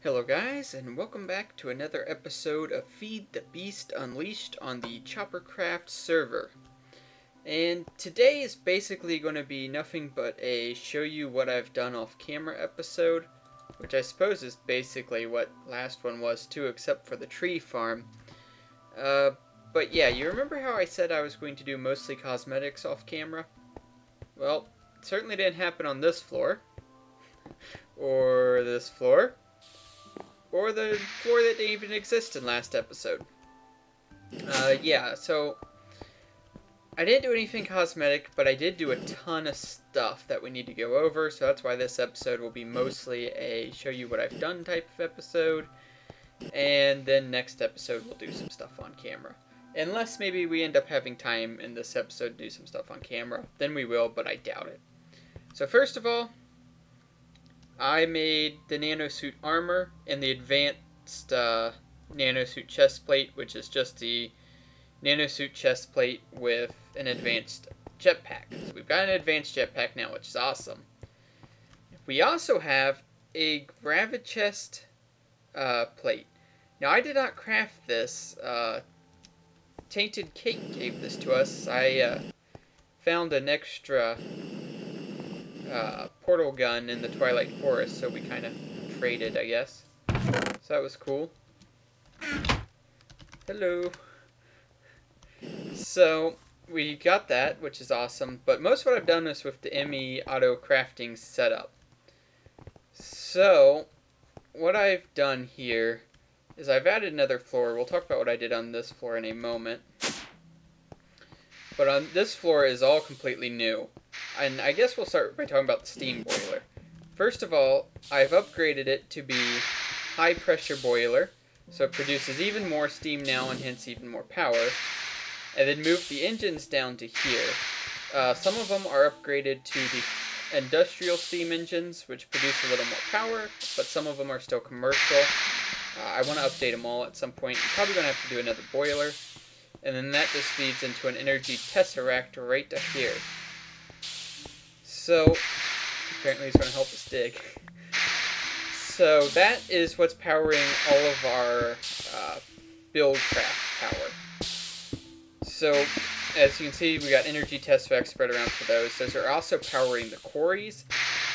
Hello guys, and welcome back to another episode of Feed the Beast Unleashed on the Choppercraft server. And today is basically going to be nothing but a show you what I've done off camera episode, which I suppose is basically what last one was too, except for the tree farm. But yeah, you remember how I said I was going to do mostly cosmetics off camera? Well, it certainly didn't happen on this floor, or this floor, or the floor that didn't even exist in last episode. Yeah, so I didn't do anything cosmetic, but I did do a ton of stuff that we need to go over, so that's why this episode will be mostly a show you what I've done type of episode, and then next episode we'll do some stuff on camera. Unless maybe we end up having time in this episode to do some stuff on camera, then we will, but I doubt it. So first of all, I made the nanosuit armor and the advanced nanosuit chest plate, which is just the nanosuit chest plate with an advanced jetpack. So we've got an advanced jetpack now, which is awesome. We also have a gravichest plate. Now I did not craft this. Tainted Cake gave this to us. I found an extra portal gun in the Twilight Forest, so we kind of traded, I guess. So that was cool. Hello. So we got that, which is awesome, but most of what I've done is with the ME Autocrafting setup. So what I've done here is I've added another floor. We'll talk about what I did on this floor in a moment. But on this floor is all completely new. And I guess we'll start by talking about the steam boiler. First of all, I've upgraded it to be high pressure boiler, so it produces even more steam now and hence even more power. And then moved the engines down to here. Some of them are upgraded to the industrial steam engines, which produce a little more power, but some of them are still commercial. I want to update them all at some point. I'm probably going to have to do another boiler. And then that just feeds into an energy tesseract right to here. So, apparently it's going to help us dig. So that is what's powering all of our buildcraft power. So, as you can see, we got energy tesseracts spread around for those. Those are also powering the quarries.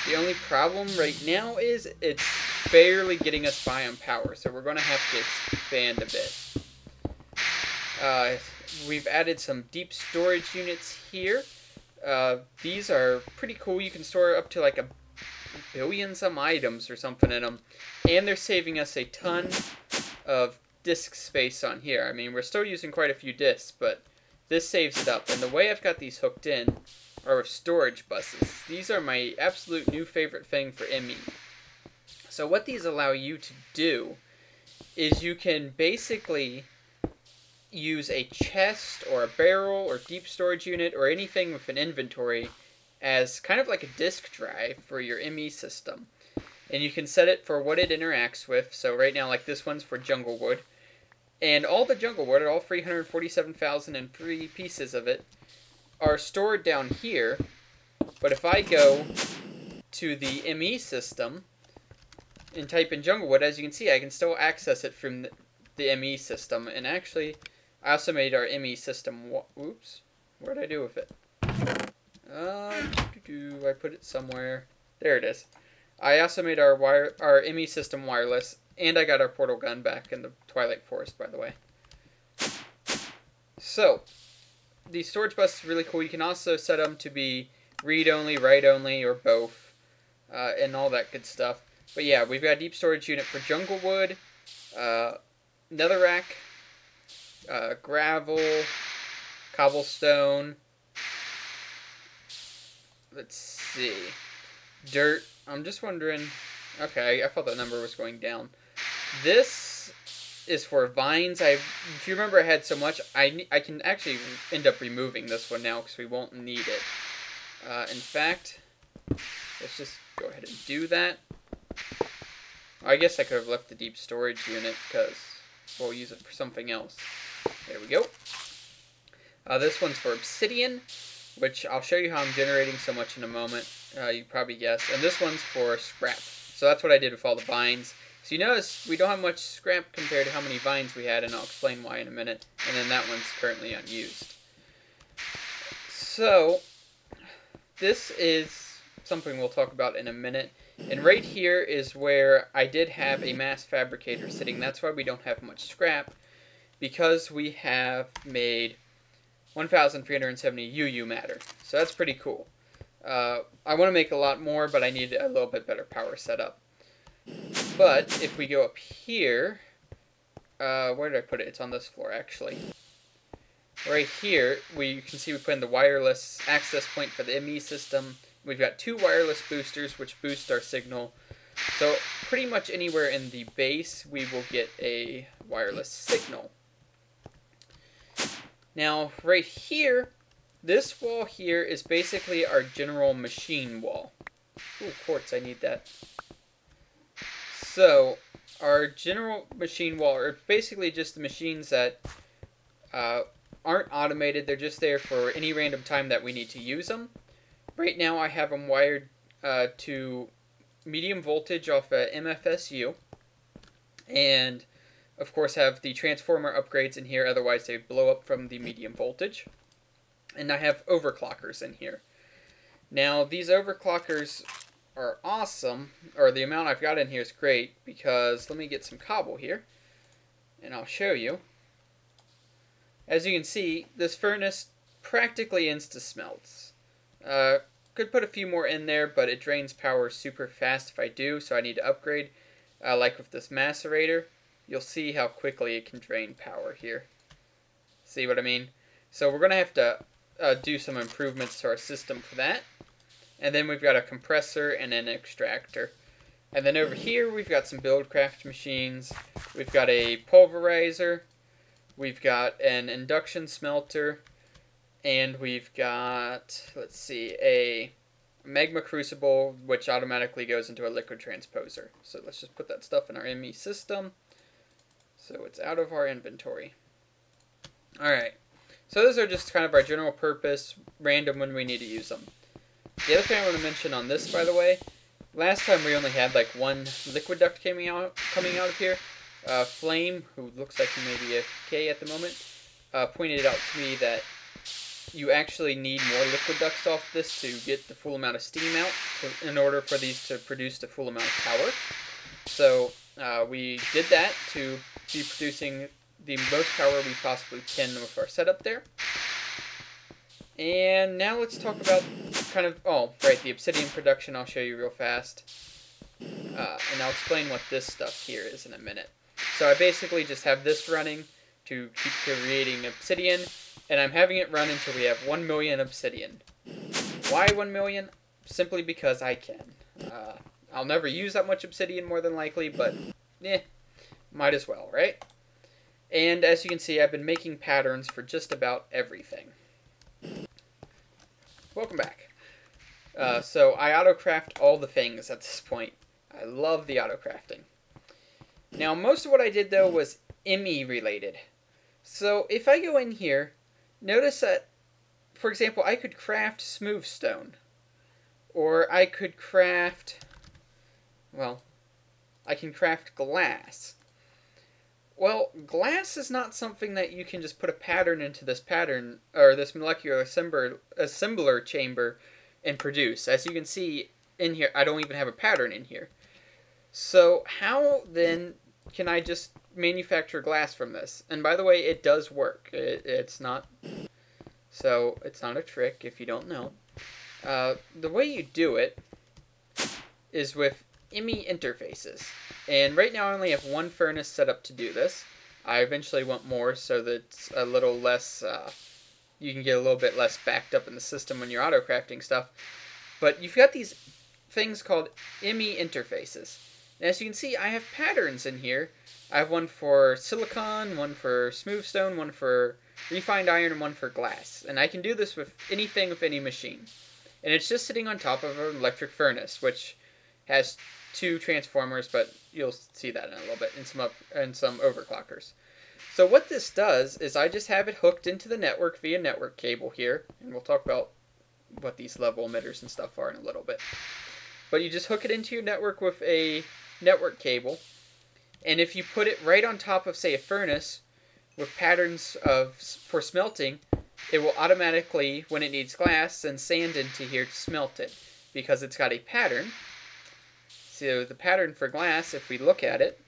The only problem right now is it's barely getting us by on power, so we're going to have to expand a bit. We've added some deep storage units here. These are pretty cool. You can store up to like a billion some items or something in them, and they're saving us a ton of disk space on here. I mean, we're still using quite a few disks, but this saves it up. And the way I've got these hooked in are with storage buses. These are my absolute new favorite thing for ME. So what these allow you to do is you can basically use a chest or a barrel or deep storage unit or anything with an inventory as kind of like a disk drive for your ME system. And you can set it for what it interacts with. So right now, like this one's for jungle wood. And all the jungle wood, all 347,003 pieces of it, are stored down here. But if I go to the ME system and type in jungle wood, as you can see, I can still access it from the ME system. And actually, I also made our ME system. Oops, what did I do with it? I put it somewhere. There it is. I also made our ME system wireless, and I got our portal gun back in the Twilight Forest, by the way. So, the storage bus is really cool. You can also set them to be read only, write only, or both, and all that good stuff. But yeah, we've got a deep storage unit for jungle wood, netherrack, gravel, cobblestone, let's see, dirt. I'm just wondering, okay, I thought that number was going down. This is for vines. If you remember, I had so much, I can actually end up removing this one now because we won't need it. In fact, let's just go ahead and do that. I guess I could have left the deep storage unit because we'll use it for something else. There we go. This one's for obsidian, which I'll show you how I'm generating so much in a moment. You probably guessed. And this one's for scrap. So that's what I did with all the vines. So you notice we don't have much scrap compared to how many vines we had, and I'll explain why in a minute. And then that one's currently unused. So this is something we'll talk about in a minute. And right here is where I did have a mass fabricator sitting. That's why we don't have much scrap, because we have made 1,370 UU matter. So that's pretty cool. I want to make a lot more, but I need a little bit better power setup. But if we go up here, where did I put it? It's on this floor, actually. Right here, you can see we put in the wireless access point for the ME system. We've got 2 wireless boosters, which boost our signal. So pretty much anywhere in the base, we will get a wireless signal. Now, right here, this wall here is basically our general machine wall. Ooh, quartz, I need that. So, our general machine wall are basically just the machines that aren't automated. They're just there for any random time that we need to use them. Right now, I have them wired to medium voltage off a MFSU. And, of course, have the transformer upgrades in here. Otherwise, they blow up from the medium voltage. And I have overclockers in here. Now, these overclockers are awesome, or the amount I've got in here is great, because let me get some cobble here, and I'll show you. As you can see, this furnace practically insta-smelts. Could put a few more in there, but it drains power super fast if I do, so I need to upgrade. Like with this macerator, you'll see how quickly it can drain power here. See what I mean? So we're going to have to do some improvements to our system for that. And then we've got a compressor and an extractor. And then over here we've got some Buildcraft machines. We've got a pulverizer. We've got an induction smelter. And we've got, let's see, a magma crucible, which automatically goes into a liquid transposer. So let's just put that stuff in our ME system, so it's out of our inventory. Alright, so those are just kind of our general purpose, random when we need to use them. The other thing I want to mention on this, by the way, last time we only had like 1 liquid duct coming out of here. Flame, who looks like he may be AFK at the moment, pointed out to me that you actually need more liquid ducts off this to get the full amount of steam out in order for these to produce the full amount of power. So we did that to be producing the most power we possibly can with our setup there. And now let's talk about kind of, the obsidian production I'll show you real fast. And I'll explain what this stuff here is in a minute. So I basically just have this running to keep creating obsidian, and I'm having it run until we have 1 million obsidian. Why 1 million? Simply because I can. I'll never use that much obsidian more than likely, but might as well, right? And as you can see, I've been making patterns for just about everything. Welcome back. So I autocraft all the things at this point. I love the autocrafting. Now, most of what I did, though, was ME related. So if I go in here, notice that, for example, I could craft smooth stone. Or I could craft, I can craft glass. Well, glass is not something that you can just put a pattern into this pattern, or this molecular assembler chamber and produce. As you can see in here, I don't even have a pattern in here. So how then can I just manufacture glass from this? And by the way, it does work. It's not a trick if you don't know. The way you do it is with ME interfaces. And right now I only have 1 furnace set up to do this. I eventually want more so that it's a little less, you can get a little bit less backed up in the system when you're autocrafting stuff. But you've got these things called ME interfaces. And as you can see, I have patterns in here. I have one for silicon, one for smooth stone, one for refined iron, and one for glass. And I can do this with anything with any machine. And it's just sitting on top of an electric furnace, which has 2 transformers, but you'll see that in a little bit, and some overclockers. So what this does is I just have it hooked into the network via network cable here, and we'll talk about what these level emitters and stuff are in a little bit. But you just hook it into your network with a network cable, And if you put it right on top of, say, a furnace with patterns for smelting, it will automatically, when it needs glass, send sand into here to smelt it, because it's got a pattern. So the pattern for glass, if we look at it,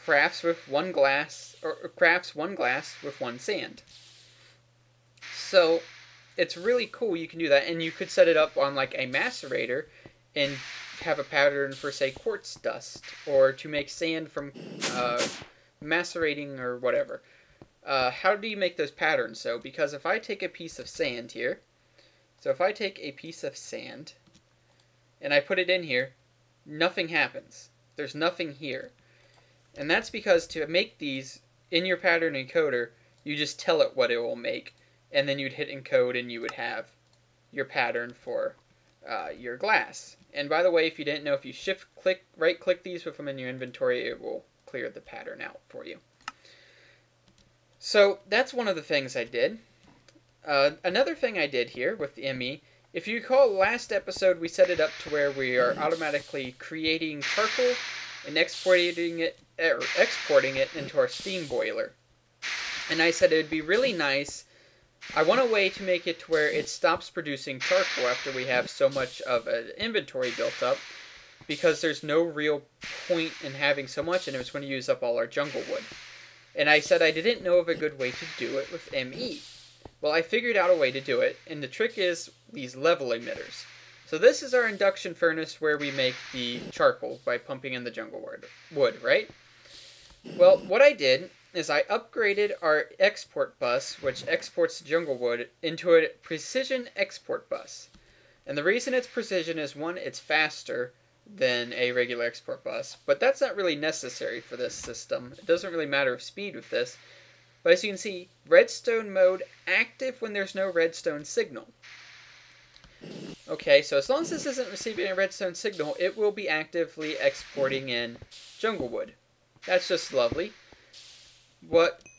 crafts one glass with one sand. So it's really cool. You can do that, and you could set it up on like a macerator and have a pattern for, say, quartz dust, or to make sand from macerating or whatever. How do you make those patterns? So, because if I take a piece of sand here, so if I take a piece of sand and I put it in here, nothing happens. There's nothing here. And that's because to make these in your pattern encoder, you just tell it what it will make, and then you'd hit encode and you would have your pattern for your glass. And by the way, if you didn't know, if you right-click these with them in your inventory, it will clear the pattern out for you. So that's one of the things I did. Another thing I did here with the ME, if you recall last episode, we set it up to where we are automatically creating charcoal and exporting it into our steam boiler. And I said it would be really nice. I want a way to make it to where it stops producing charcoal after we have so much of an inventory built up, because there's no real point in having so much, and it was going to use up all our jungle wood. And I said I didn't know of a good way to do it with ME. Well, I figured out a way to do it, and the trick is these level emitters. So this is our induction furnace where we make the charcoal by pumping in the jungle wood, right? Well, what I did is I upgraded our export bus, which exports the jungle wood, into a precision export bus. And the reason it's precision is, one, it's faster than a regular export bus, but that's not really necessary for this system. It doesn't really matter of speed with this. But as you can see, redstone mode active when there's no redstone signal. Okay, so as long as this isn't receiving a redstone signal, it will be actively exporting in jungle wood. That's just lovely.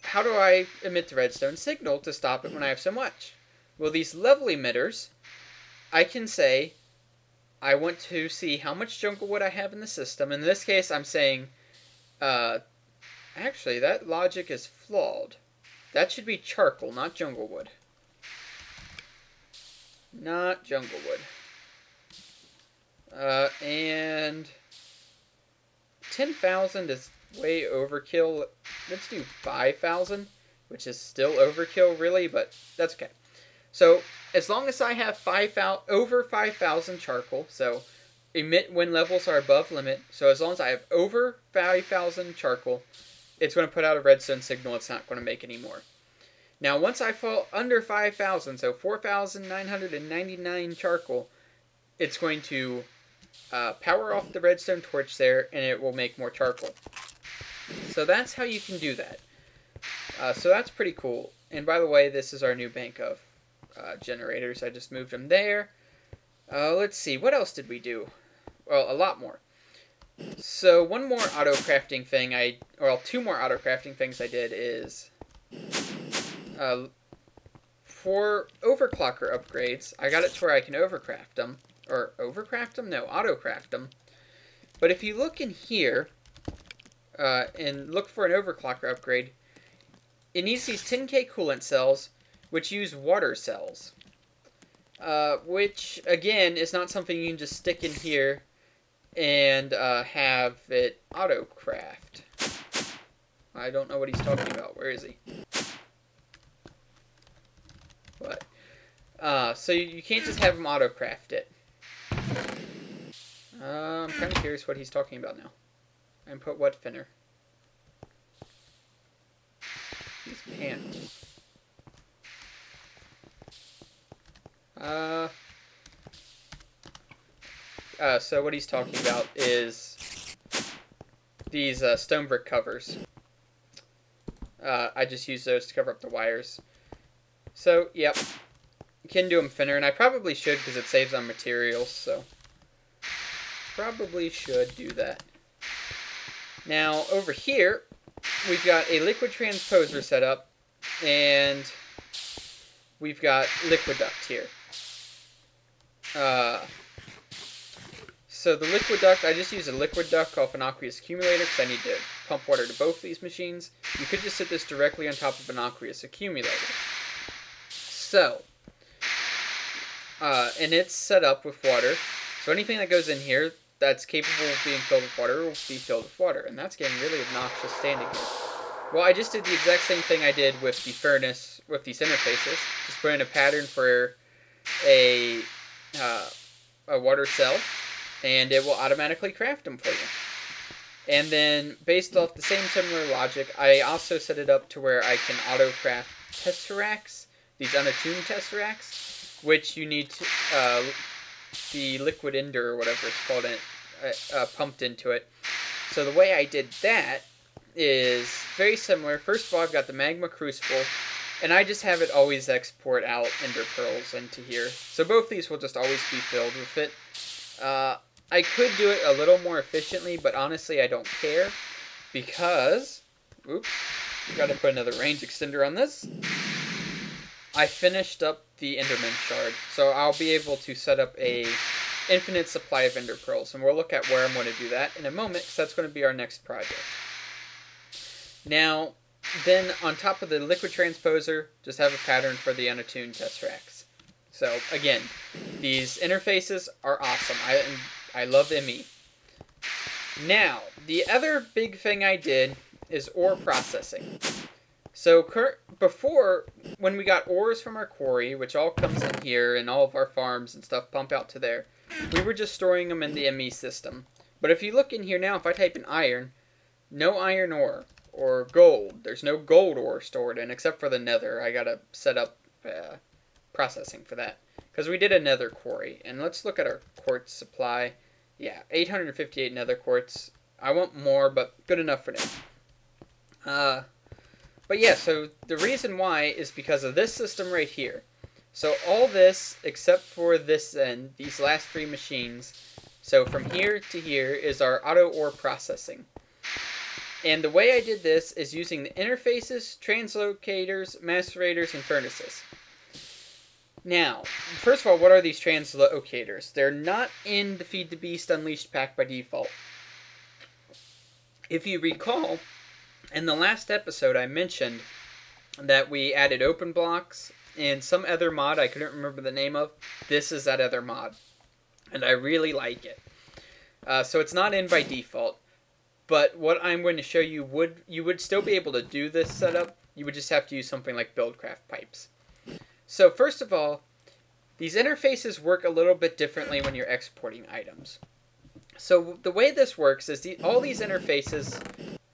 How do I emit the redstone signal to stop it when I have so much? Well, these level emitters, I can say, I want to see how much jungle wood I have in the system. In this case, I'm saying, actually, that logic is flawed. That should be charcoal, not jungle wood. Not jungle wood. And 10,000 is way overkill. Let's do 5,000, which is still overkill, really, but that's okay. So, as long as I have over 5,000 charcoal, so emit when levels are above limit, so as long as I have over 5,000 charcoal, it's going to put out a redstone signal. It's not going to make any more. Now, once I fall under 5,000, so 4,999 charcoal, it's going to power off the redstone torch there, and it will make more charcoal. So that's how you can do that. So that's pretty cool. And by the way, this is our new bank of generators. I just moved them there. Let's see, what else did we do? Well, a lot more. So one more auto-crafting thing two more auto-crafting things I did is for overclocker upgrades, I got it to where I can overcraft them. Or overcraft them? No, autocraft them. But if you look in here and look for an overclocker upgrade, it needs these 10K coolant cells, which use water cells. Which, again, is not something you can just stick in here and have it autocraft. I don't know what he's talking about. Where is he? What? So you can't just have him autocraft it. I'm kind of curious what he's talking about now. And put what thinner? These pants. So what he's talking about is these stone brick covers. I just use those to cover up the wires. So, yep. You can do them thinner, and I probably should because it saves on materials, so probably should do that. Now, over here, we've got a liquid transposer set up, and we've got liquid duct here. So the liquid duct, I just use a liquid duct off an aqueous accumulator because I need to pump water to both these machines. You could just sit this directly on top of an aqueous accumulator. So, and it's set up with water. So anything that goes in here that's capable of being filled with water will be filled with water. And that's getting really obnoxious standing here. Well, I just did the exact same thing I did with the furnace, with these interfaces. Just put in a pattern for a water cell, and it will automatically craft them for you. And then, based off the same similar logic, I also set it up to where I can auto-craft tesseracts, these unattuned tesseracts, which you need to, the liquid ender, or whatever it's called, pumped into it. So the way I did that is very similar. First of all, I've got the magma crucible, and I just have it always export out ender pearls into here. So both these will just always be filled with it. I could do it a little more efficiently, but honestly I don't care, because, oops, got to put another range extender on this. I finished up the Enderman shard, so I'll be able to set up a infinite supply of ender pearls, and we'll look at where I'm going to do that in a moment, because that's going to be our next project. Now, then on top of the liquid transposer, just have a pattern for the unattuned tesseracts. So again, these interfaces are awesome. I love ME. Now, the other big thing I did is ore processing. So before, when we got ores from our quarry, which all comes in here, and all of our farms and stuff pump out to there, we were just storing them in the ME system. But if you look in here now, if I type in iron, no iron ore. Or gold. There's no gold ore stored in, except for the nether. I gotta set up processing for that, because we did a nether quarry. And let's look at our quartz supply. Yeah, 858 nether quartz. I want more, but good enough for now. But yeah, so the reason why is because of this system right here. So all this, except for this end, these last three machines, so from here to here is our auto ore processing. And the way I did this is using the interfaces, translocators, macerators, and furnaces. Now, first of all, what are these translocators? They're not in the Feed the Beast Unleashed pack by default. If you recall, in the last episode I mentioned that we added open blocks and some other mod I couldn't remember the name of. This is that other mod, and I really like it. So it's not in by default. But what I'm going to show you, you would still be able to do this setup. You would just have to use something like Buildcraft pipes. So first of all, these interfaces work a little bit differently when you're exporting items. So the way this works is all these interfaces,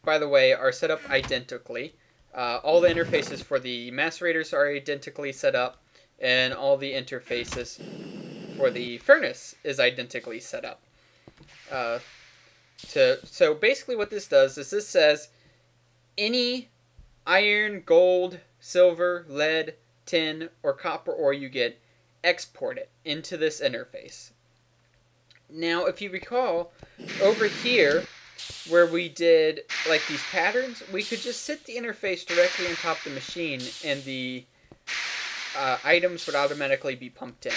by the way, are set up identically. All the interfaces for the macerators are identically set up, and all the interfaces for the furnace is identically set up. So basically what this does is this says any iron, gold, silver, lead, tin, or copper ore you get, export it into this interface. Now, if you recall, over here where we did like these patterns, we could just sit the interface directly on top of the machine, and the items would automatically be pumped in.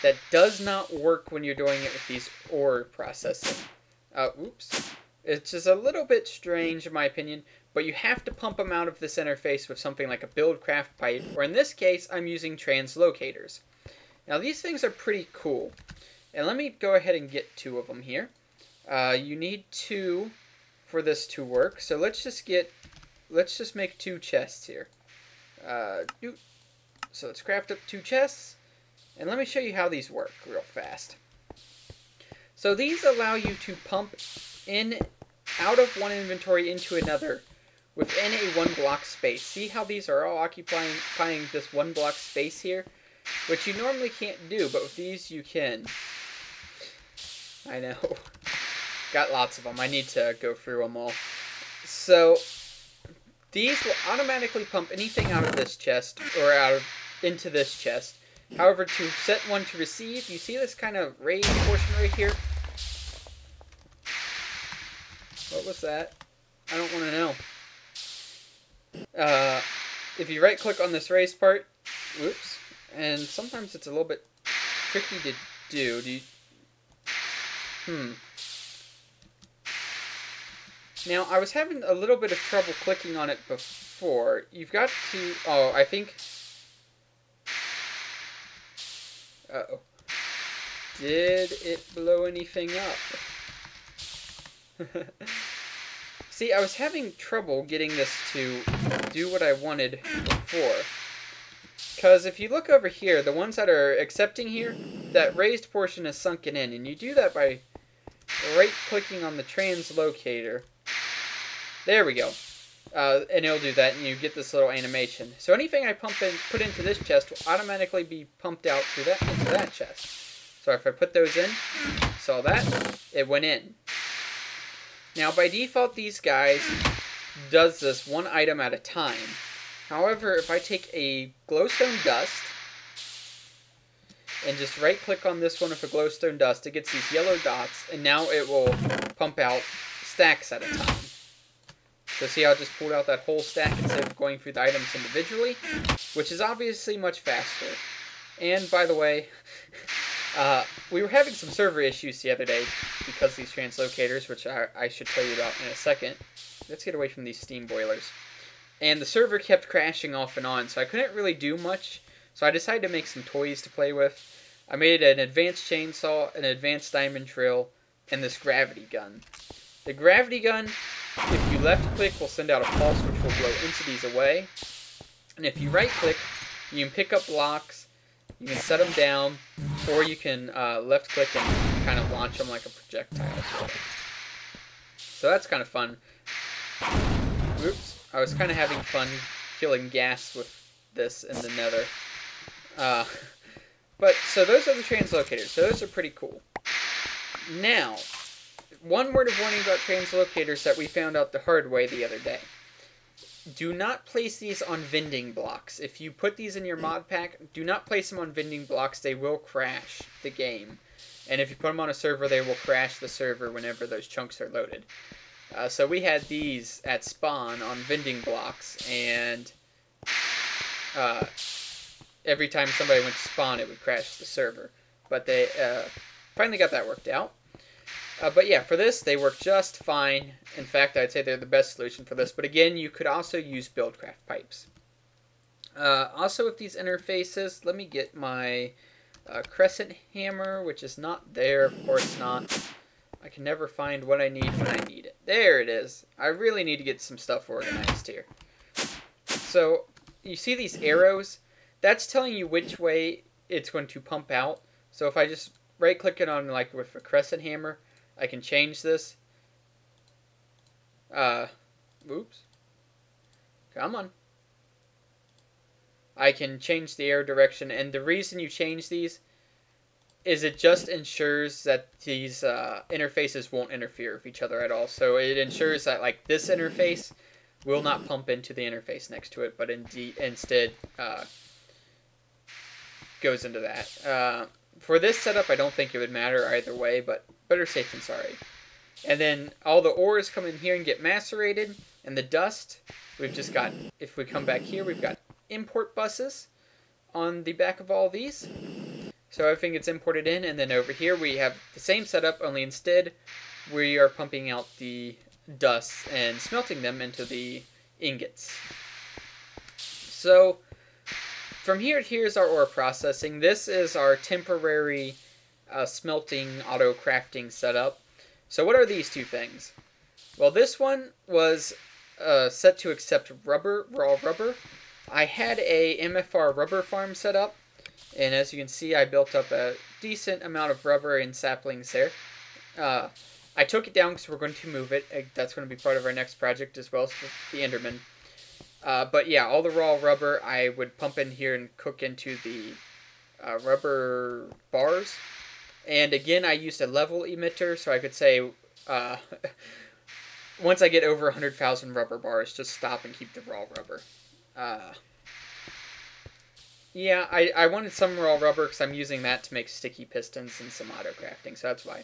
That does not work when you're doing it with these ore processing. Oops. It's just a little bit strange in my opinion, but you have to pump them out of this interface with something like a Buildcraft pipe, or in this case, I'm using translocators. Now these things are pretty cool, and let me go ahead and get two of them here. You need two for this to work, so let's just make two chests here. So let's craft up two chests, and let me show you how these work real fast. So these allow you to pump in out of one inventory into another within a 1 block space. See how these are all occupying this 1 block space here? Which you normally can't do, but with these you can. I know. Got lots of them. I need to go through them all. So these will automatically pump anything out of this chest or into this chest. However, to set one to receive, you see this kind of raised portion right here? What was that? I don't want to know. If you right click on this raised part, whoops, and sometimes it's a little bit tricky to do. Now, I was having a little bit of trouble clicking on it before. You've got to... Oh, I think... Uh-oh. Did it blow anything up? See, I was having trouble getting this to do what I wanted before. Because if you look over here, the ones that are accepting here, that raised portion is sunken in. And you do that by right-clicking on the translocator. There we go. And it'll do that, and you get this little animation. So anything I put into this chest will automatically be pumped out through that into that chest. So if I put those in, saw that, it went in. Now by default, these guys does this one item at a time. However, if I take a glowstone dust and just right-click on this one with a glowstone dust, it gets these yellow dots, and now it will pump out stacks at a time. So see how I just pulled out that whole stack instead of going through the items individually, which is obviously much faster. And by the way, we were having some server issues the other day because of these translocators, which I should tell you about in a second. Let's get away from these steam boilers. And the server kept crashing off and on, so I couldn't really do much. So I decided to make some toys to play with. I made an advanced chainsaw, an advanced diamond drill, and this gravity gun. The gravity gun, if you left-click, will send out a pulse which will blow into these away. And if you right-click, you can pick up blocks, you can set them down, or you can left-click and kind of launch them like a projectile. So that's kind of fun. Oops. I was kind of having fun killing gas with this in the nether. But, so those are the translocators. So those are pretty cool. Now, one word of warning about translocators that we found out the hard way the other day. Do not place these on vending blocks. If you put these in your mod pack, do not place them on vending blocks. They will crash the game. And if you put them on a server, they will crash the server whenever those chunks are loaded. So we had these at spawn on vending blocks, and every time somebody went to spawn, it would crash the server. But they finally got that worked out. But yeah, for this, they work just fine. In fact, I'd say they're the best solution for this. But again, you could also use buildcraft pipes. Also with these interfaces, let me get my crescent hammer, which is not there. Of course not. I can never find what I need when I need it. There it is. I really need to get some stuff organized here. So, you see these arrows? That's telling you which way it's going to pump out. So if I just right-click it on, like, with a crescent hammer, I can change this. Oops. Come on. I can change the arrow direction, and the reason you change these is it just ensures that these interfaces won't interfere with each other at all. So it ensures that, like, this interface will not pump into the interface next to it, but instead goes into that. For this setup, I don't think it would matter either way, but better safe than sorry. And then all the ores come in here and get macerated, and the dust, we've just got, if we come back here, we've got import buses on the back of all these. So everything gets imported in, and then over here we have the same setup, only instead we are pumping out the dust and smelting them into the ingots. So from here to here is our ore processing. This is our temporary smelting auto-crafting setup. So what are these two things? Well, this one was set to accept rubber, raw rubber. I had a MFR rubber farm set up. And as you can see, I built up a decent amount of rubber and saplings there. I took it down because we're going to move it. That's going to be part of our next project as well as the Enderman. But yeah, all the raw rubber I would pump in here and cook into the rubber bars. And again, I used a level emitter, so I could say once I get over 100,000 rubber bars, just stop and keep the raw rubber. Yeah, I wanted some raw rubber because I'm using that to make sticky pistons and some auto-crafting, so that's why.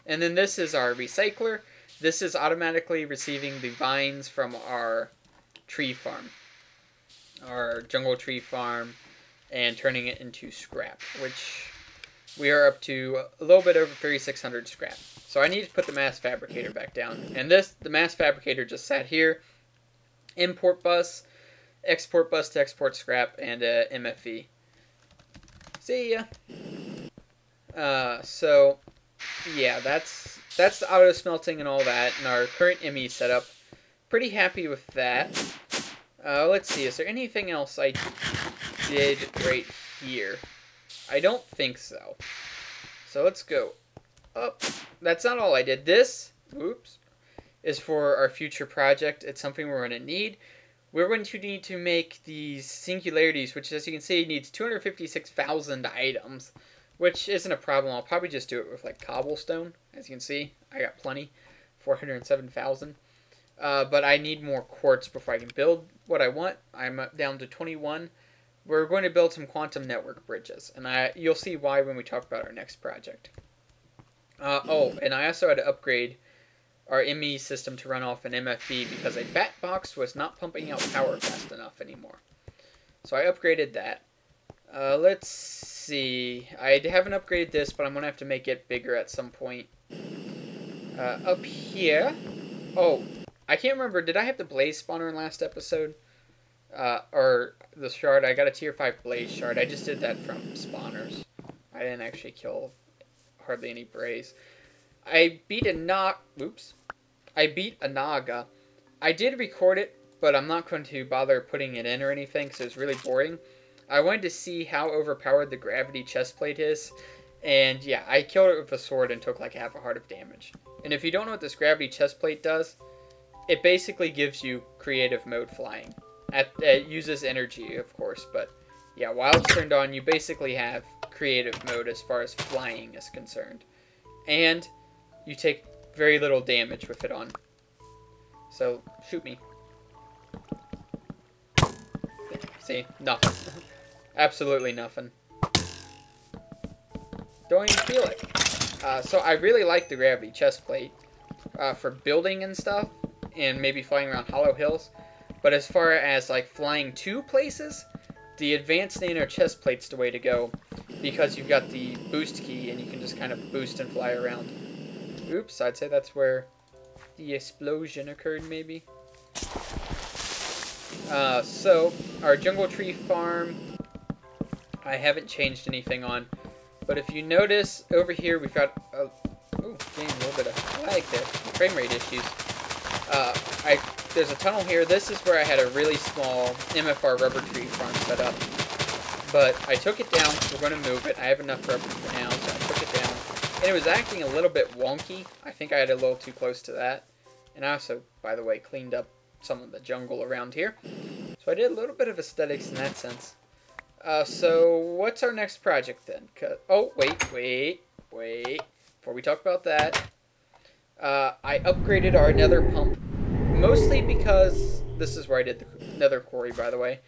And then this is our recycler. This is automatically receiving the vines from our tree farm, our jungle tree farm, and turning it into scrap, which we are up to a little bit over 3,600 scrap. So So I need to put the mass fabricator back down. And the mass fabricator just sat here. Import bus, export bus to export scrap, and MFE. See ya. So yeah, that's the auto smelting and all that, and our current ME setup. Pretty happy with that. Let's see, is there anything else I did right here? I don't think so. So let's go up. That's not all I did. This, oops, is for our future project. It's something we're going to need. We're going to need to make these singularities, which, as you can see, needs 256,000 items, which isn't a problem. I'll probably just do it with, like, cobblestone. As you can see, I got plenty, 407,000. But I need more quartz before I can build what I want. I'm down to 21. We're going to build some quantum network bridges, and you'll see why when we talk about our next project. Oh, and I also had to upgrade our ME system to run off an MFE because a bat box was not pumping out power fast enough anymore. So I upgraded that. Let's see. I haven't upgraded this, but I'm going to have to make it bigger at some point. Up here. Oh, I can't remember. Did I have the blaze spawner in last episode? Or the shard? I got a tier 5 blaze shard. I just did that from spawners. I didn't actually kill hardly any blaze. I beat a Naga. I did record it, but I'm not going to bother putting it in or anything because it was really boring. I wanted to see how overpowered the gravity chestplate is. And yeah, I killed it with a sword and took like half a heart of damage. And if you don't know what this gravity chestplate does, it basically gives you creative mode flying. It uses energy, of course, but yeah, while it's turned on, you basically have creative mode as far as flying is concerned. And you take very little damage with it on. So, shoot me. See? Nothing. Absolutely nothing. Don't even feel it. So I really like the gravity chestplate for building and stuff, and maybe flying around hollow hills. But as far as like flying to places, the advanced nano chestplate's the way to go, because you've got the boost key and you can just kind of boost and fly around. Oops, I'd say that's where the explosion occurred, maybe. So our jungle tree farm, I haven't changed anything on, but if you notice over here, we've got getting a little bit of lag there, frame rate issues. There's a tunnel here. This is where I had a really small MFR rubber tree farm set up, but I took it down. We're going to move it. I have enough rubber for now, so I took it down. And it was acting a little bit wonky. I think I had a little too close to that. And I also, by the way, cleaned up some of the jungle around here. So I did a little bit of aesthetics in that sense. So what's our next project then? Oh, wait. Before we talk about that, I upgraded our nether pump. Mostly because, this is where I did the nether quarry, by the way.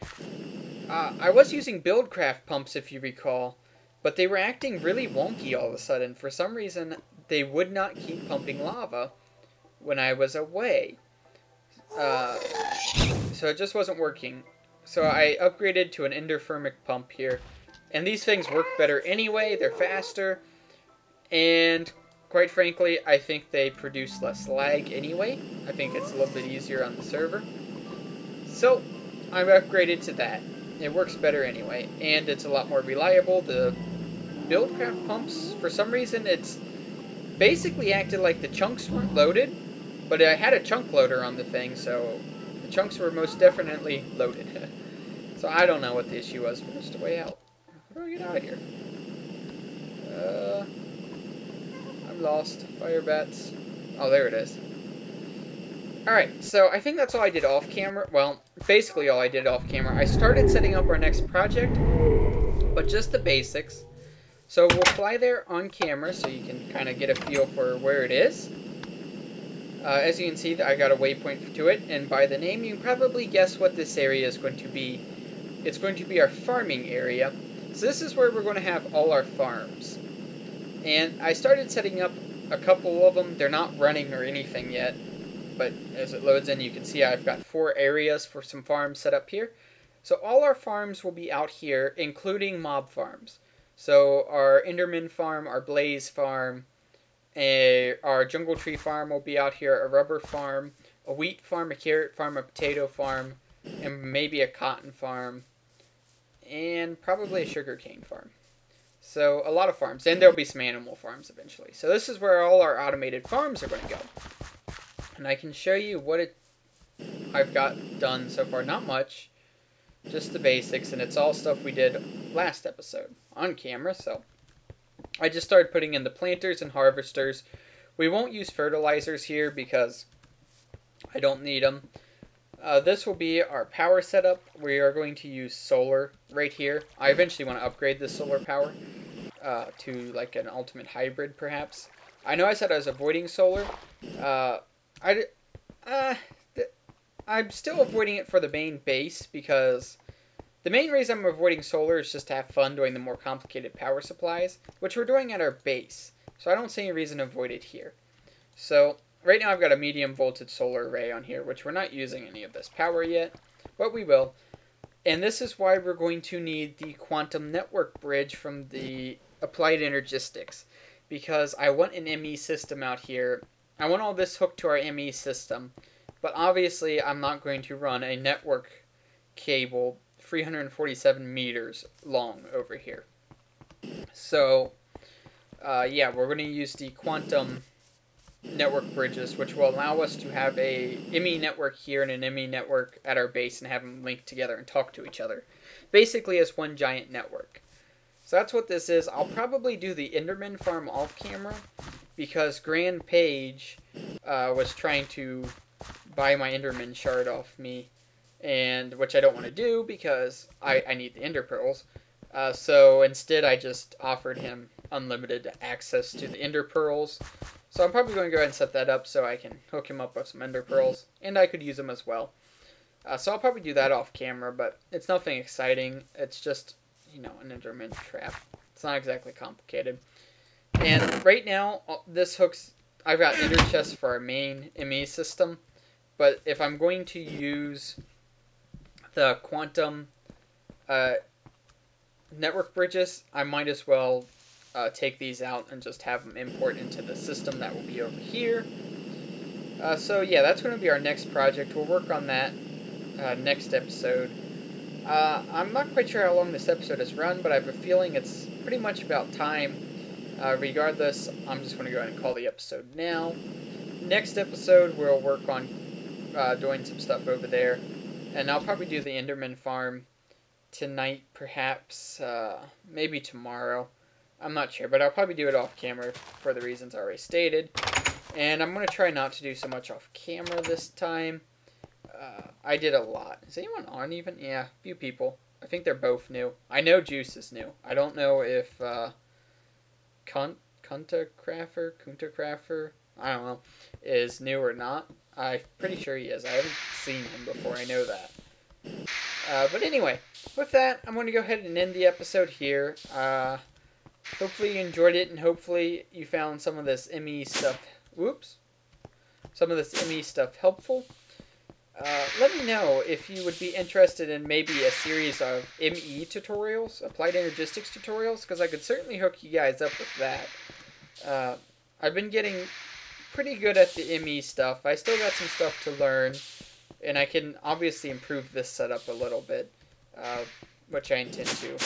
I was using Buildcraft pumps, if you recall, but they were acting really wonky all of a sudden. For some reason, they would not keep pumping lava when I was away. So it just wasn't working. So I upgraded to an endothermic pump here. And these things work better anyway, they're faster, and quite frankly, I think they produce less lag anyway. I think it's a little bit easier on the server. So, I'm upgraded to that. It works better anyway, and it's a lot more reliable. The Buildcraft pumps, for some reason, it's basically acted like the chunks weren't loaded, but I had a chunk loader on the thing, so the chunks were most definitely loaded. So I don't know what the issue was. We're just a way out. How do I get out of here? I'm lost. Fire bats. Oh, there it is. Alright, so I think that's all I did off camera. Well, basically all I did off camera. I started setting up our next project, but just the basics. So we'll fly there on camera so you can kind of get a feel for where it is. As you can see, I got a waypoint to it, and by the name you can probably guess what this area is going to be. It's going to be our farming area. So this is where we're going to have all our farms. And I started setting up a couple of them. They're not running or anything yet, but as it loads in, you can see I've got 4 areas for some farms set up here. So all our farms will be out here, including mob farms. So our Enderman farm, our Blaze farm, Our jungle tree farm will be out here, a rubber farm, a wheat farm, a carrot farm, a potato farm, and maybe a cotton farm, and probably a sugarcane farm. So a lot of farms, and there'll be some animal farms eventually. So this is where all our automated farms are going to go. And I can show you what I've got done so far. Not much, just the basics, and it's all stuff we did last episode on camera. So I just started putting in the planters and harvesters. We won't use fertilizers here because I don't need them. This will be our power setup. We are going to use solar right here. I eventually want to upgrade this solar power to like an ultimate hybrid perhaps. I know I said I was avoiding solar. I'm still avoiding it for the main base because the main reason I'm avoiding solar is just to have fun doing the more complicated power supplies, which we're doing at our base. So I don't see any reason to avoid it here. So right now I've got a medium voltage solar array on here, which we're not using any of this power yet, but we will. And this is why we're going to need the quantum network bridge from the Applied Energistics, because I want an ME system out here. I want all this hooked to our ME system, but obviously I'm not going to run a network cable 347 meters long over here. So yeah, we're going to use the quantum network bridges, which will allow us to have a ME network here and an ME network at our base and have them linked together and talk to each other, basically as one giant network. So that's what this is. I'll probably do the Enderman farm off camera because Grand Page was trying to buy my Enderman shard off me, and which I don't want to do because I need the Ender Pearls. So instead I just offered him unlimited access to the Ender Pearls. So I'm probably going to go ahead and set that up so I can hook him up with some Ender Pearls, and I could use them as well. So I'll probably do that off camera, but it's nothing exciting. It's just, you know, an Enderman trap. It's not exactly complicated. And right now, this hooks, I've got Ender chests for our main ME system, but if I'm going to use the quantum network bridges, I might as well take these out and just have them import into the system that will be over here. So yeah, that's going to be our next project. We'll work on that next episode. I'm not quite sure how long this episode has run, but I have a feeling it's pretty much about time. Regardless, I'm just going to go ahead and call the episode now. Next episode, we'll work on doing some stuff over there. And I'll probably do the Enderman farm tonight, perhaps. Maybe tomorrow. I'm not sure, but I'll probably do it off camera for the reasons I already stated. And I'm going to try not to do so much off camera this time. I did a lot. Is anyone on even? Yeah, a few people. I think they're both new. I know Juice is new. I don't know if Autocrafting, I don't know, is new or not. I'm pretty sure he is. I haven't seen him before. I know that. But anyway, with that, I'm going to go ahead and end the episode here. Hopefully you enjoyed it, and hopefully you found some of this ME stuff. Some of this ME stuff helpful. Let me know if you would be interested in maybe a series of ME tutorials, Applied Energistics tutorials, because I could certainly hook you guys up with that. I've been getting pretty good at the ME stuff. I still got some stuff to learn, and I can obviously improve this setup a little bit, which I intend to.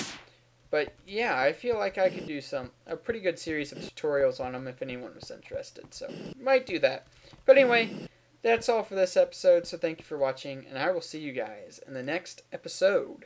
But yeah, I feel like I could do a pretty good series of tutorials on them if anyone was interested, so might do that. But anyway, that's all for this episode, so thank you for watching, and I will see you guys in the next episode.